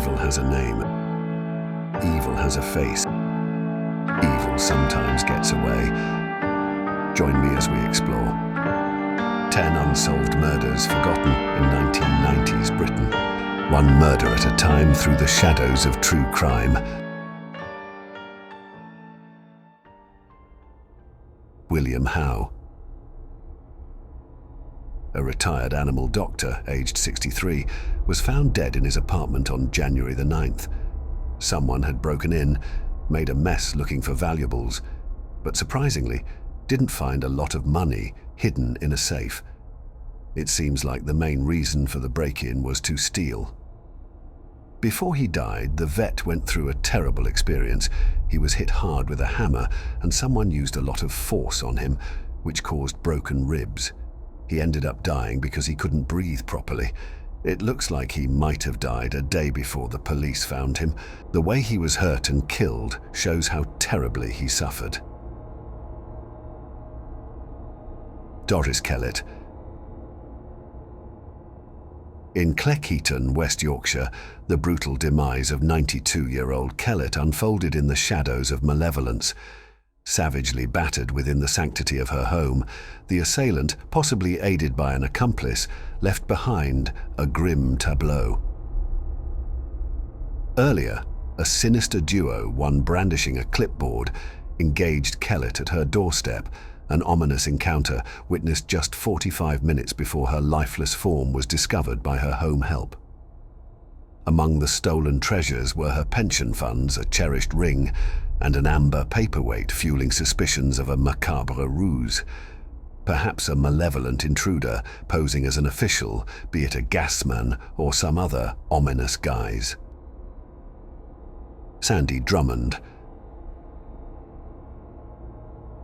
Evil has a name. Evil has a face. Evil sometimes gets away. Join me as we explore 10 unsolved murders forgotten in 1990s Britain. One murder at a time through the shadows of true crime. William Howe. A retired animal doctor, aged 63, was found dead in his apartment on January the 9th. Someone had broken in, made a mess looking for valuables, but surprisingly, didn't find a lot of money hidden in a safe. It seems like the main reason for the break-in was to steal. Before he died, the vet went through a terrible experience. He was hit hard with a hammer, and someone used a lot of force on him, which caused broken ribs. He ended up dying because he couldn't breathe properly. It looks like he might have died a day before the police found him. The way he was hurt and killed shows how terribly he suffered. Doris Kellett. In Cleckheaton, West Yorkshire, the brutal demise of 92-year-old Kellett unfolded in the shadows of malevolence. Savagely battered within the sanctity of her home, the assailant, possibly aided by an accomplice, left behind a grim tableau. Earlier, a sinister duo, one brandishing a clipboard, engaged Kellett at her doorstep. An ominous encounter witnessed just 45 minutes before her lifeless form was discovered by her home help. Among the stolen treasures were her pension funds, a cherished ring, and an amber paperweight fueling suspicions of a macabre ruse. Perhaps a malevolent intruder posing as an official, be it a gasman or some other ominous guise. Sandu Drummond.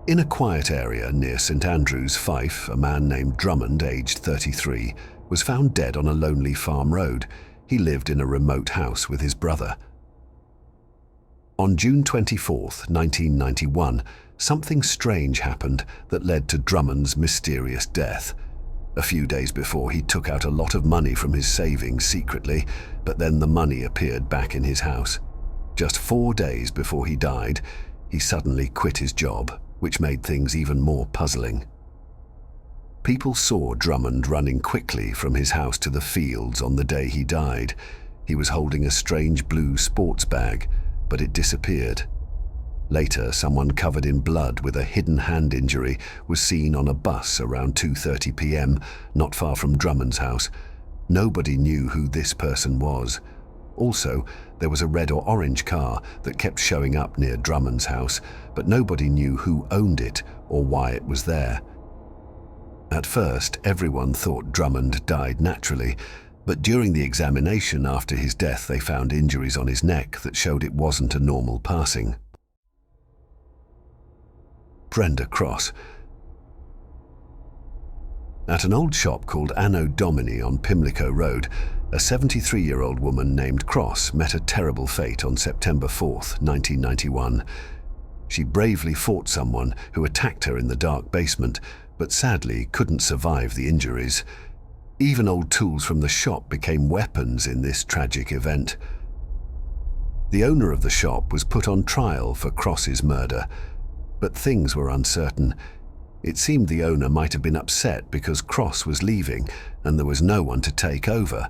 In a quiet area near St Andrews, Fife, a man named Drummond, aged 33, was found dead on a lonely farm road. He lived in a remote house with his brother. On June 24, 1991, something strange happened that led to Drummond's mysterious death. A few days before, he took out a lot of money from his savings secretly, but then the money appeared back in his house. Just 4 days before he died, he suddenly quit his job, which made things even more puzzling. People saw Drummond running quickly from his house to the fields on the day he died. He was holding a strange blue sports bag, but it disappeared. Later, someone covered in blood with a hidden hand injury was seen on a bus around 2:30 p.m, not far from Drummond's house. Nobody knew who this person was. Also, there was a red or orange car that kept showing up near Drummond's house, but nobody knew who owned it or why it was there. At first, everyone thought Drummond died naturally, but during the examination after his death, they found injuries on his neck that showed it wasn't a normal passing. Brenda Cross. At an old shop called Anno Domini on Pimlico Road, a 73-year-old woman named Cross met a terrible fate on September 4th, 1991. She bravely fought someone who attacked her in the dark basement, but sadly couldn't survive the injuries. Even old tools from the shop became weapons in this tragic event. The owner of the shop was put on trial for Cross's murder, but things were uncertain. It seemed the owner might have been upset because Cross was leaving and there was no one to take over.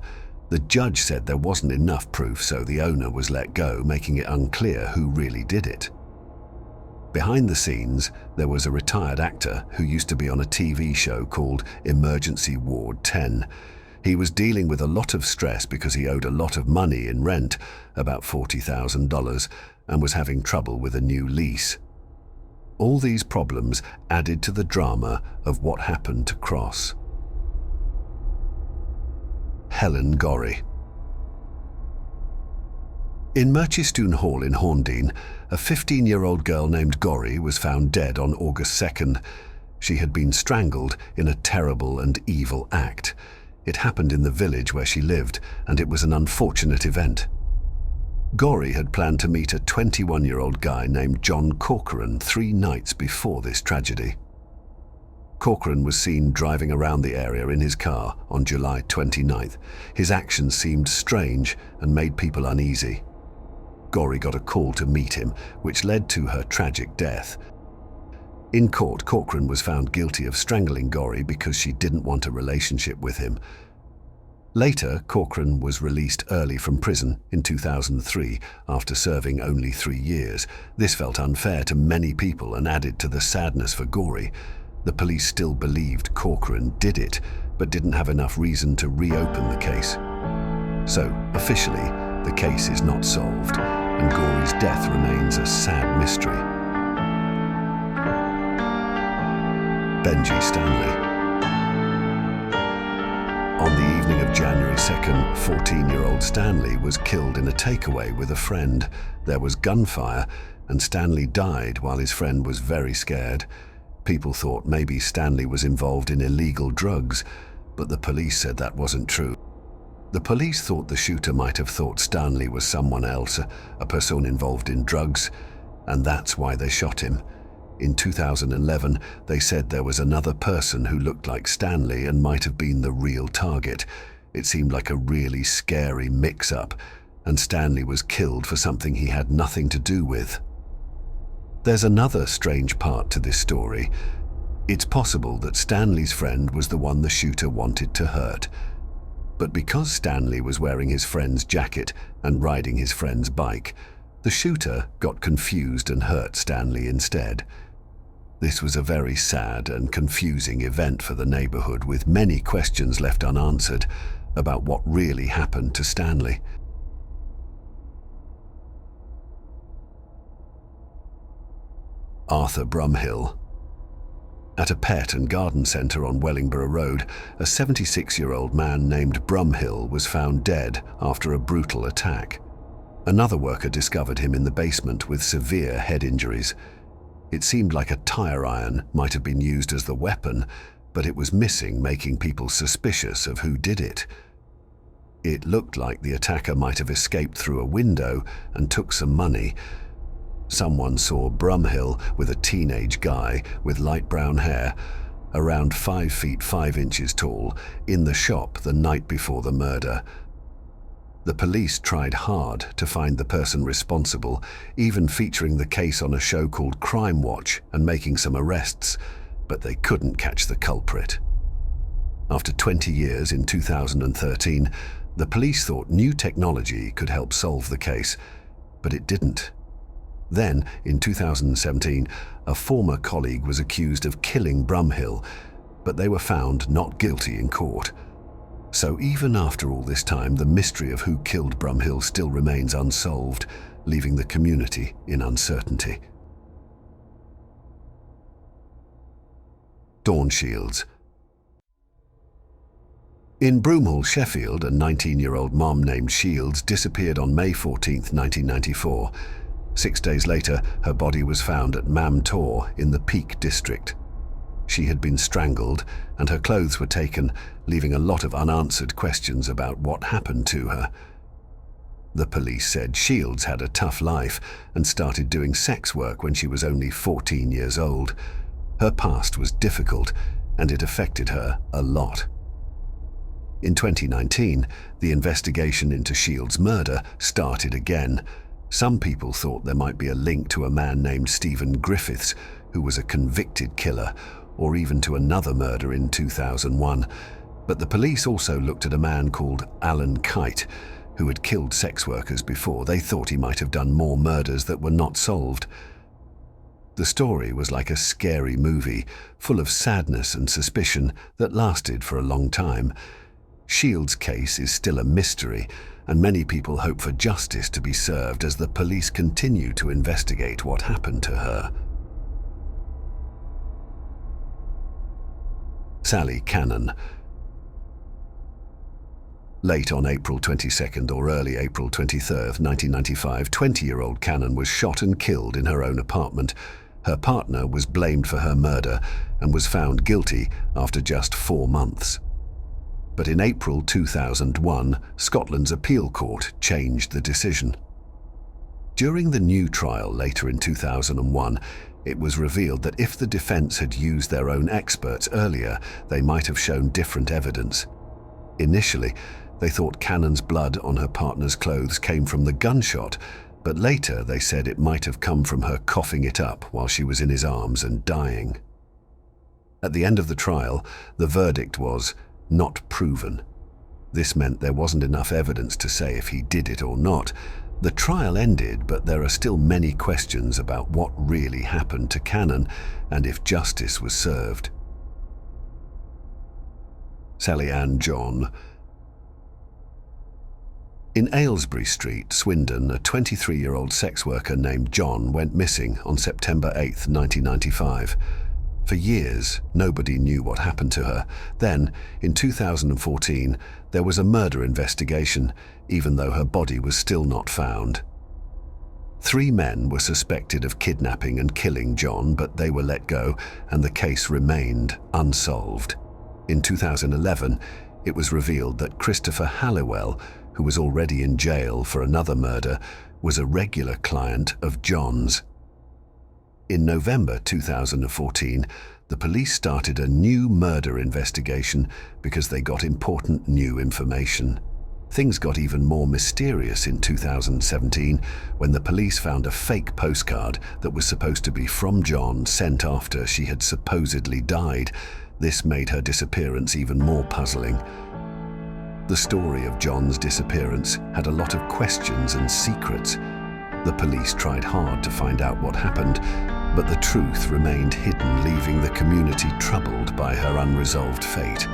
The judge said there wasn't enough proof, so the owner was let go, making it unclear who really did it. Behind the scenes, there was a retired actor who used to be on a TV show called Emergency Ward 10. He was dealing with a lot of stress because he owed a lot of money in rent, about $40,000, and was having trouble with a new lease. All these problems added to the drama of what happened to Cross. Helen Gorrie. In Merchistoun Hall in Horndean, a 15-year-old girl named Gorrie was found dead on August 2nd. She had been strangled in a terrible and evil act. It happened in the village where she lived, and it was an unfortunate event. Gorrie had planned to meet a 21-year-old guy named John Corcoran 3 nights before this tragedy. Corcoran was seen driving around the area in his car on July 29th. His actions seemed strange and made people uneasy. Gorrie got a call to meet him, which led to her tragic death. In court, Corcoran was found guilty of strangling Gorrie because she didn't want a relationship with him. Later, Corcoran was released early from prison in 2003 after serving only 3 years. This felt unfair to many people and added to the sadness for Gorrie. The police still believed Corcoran did it, but didn't have enough reason to reopen the case. So, officially, the case is not solved, and Gorrie's death remains a sad mystery. Benji Stanley. On the evening of January 2nd, 14-year-old Stanley was killed in a takeaway with a friend. There was gunfire, and Stanley died while his friend was very scared. People thought maybe Stanley was involved in illegal drugs, but the police said that wasn't true. The police thought the shooter might have thought Stanley was someone else, a person involved in drugs, and that's why they shot him. In 2011, they said there was another person who looked like Stanley and might have been the real target. It seemed like a really scary mix-up, and Stanley was killed for something he had nothing to do with. There's another strange part to this story. It's possible that Stanley's friend was the one the shooter wanted to hurt. But because Stanley was wearing his friend's jacket and riding his friend's bike, the shooter got confused and hurt Stanley instead. This was a very sad and confusing event for the neighborhood, with many questions left unanswered about what really happened to Stanley. Arthur Brumhill. At a pet and garden centre on Wellingborough Road, a 76-year-old man named Brumhill was found dead after a brutal attack. Another worker discovered him in the basement with severe head injuries. It seemed like a tire iron might have been used as the weapon, but it was missing, making people suspicious of who did it. It looked like the attacker might have escaped through a window and took some money. Someone saw Brumhill with a teenage guy with light brown hair, around 5 feet 5 inches tall, in the shop the night before the murder. The police tried hard to find the person responsible, even featuring the case on a show called Crime Watch and making some arrests, but they couldn't catch the culprit. After 20 years, in 2013, the police thought new technology could help solve the case, but it didn't. Then, in 2017, a former colleague was accused of killing Brumhill, but they were found not guilty in court. So even after all this time, the mystery of who killed Brumhill still remains unsolved, leaving the community in uncertainty. Dawn Shields. In Brumhill, Sheffield, a 19-year-old mom named Shields disappeared on May 14, 1994. 6 days later, her body was found at Mam Tor in the Peak District. She had been strangled, and her clothes were taken, leaving a lot of unanswered questions about what happened to her. The police said Shields had a tough life and started doing sex work when she was only 14 years old. Her past was difficult, and it affected her a lot. In 2019, the investigation into Shields' murder started again. Some people thought there might be a link to a man named Stephen Griffiths, who was a convicted killer, or even to another murder in 2001. But the police also looked at a man called Alan Kite, who had killed sex workers before. They thought he might have done more murders that were not solved. The story was like a scary movie, full of sadness and suspicion that lasted for a long time. Shields' case is still a mystery, and many people hope for justice to be served as the police continue to investigate what happened to her. Sally Cannon. Late on April 22nd or early April 23rd, 1995, 20-year-old Cannon was shot and killed in her own apartment. Her partner was blamed for her murder and was found guilty after just 4 months. But in April 2001, Scotland's appeal court changed the decision. During the new trial later in 2001, It was revealed that if the defense had used their own experts earlier, they might have shown different evidence. Initially, they thought Cannon's blood on her partner's clothes came from the gunshot, but later they said it might have come from her coughing it up while she was in his arms and dying. At the end of the trial, the verdict was not proven. This meant there wasn't enough evidence to say if he did it or not. The trial ended, but there are still many questions about what really happened to Cannon and if justice was served. Sally AnnJohn. In Aylesbury Street, Swindon, a 23-year-old sex worker named John went missing on September 8, 1995. For years, nobody knew what happened to her. Then, in 2014, there was a murder investigation, even though her body was still not found. 3 men were suspected of kidnapping and killing John, but they were let go, and the case remained unsolved. In 2011, it was revealed that Christopher Halliwell, who was already in jail for another murder, was a regular client of John's. In November 2014, the police started a new murder investigation because they got important new information. Things got even more mysterious in 2017 when the police found a fake postcard that was supposed to be from John sent after she had supposedly died. This made her disappearance even more puzzling. The story of John's disappearance had a lot of questions and secrets. The police tried hard to find out what happened, but the truth remained hidden, leaving the community troubled by her unresolved fate.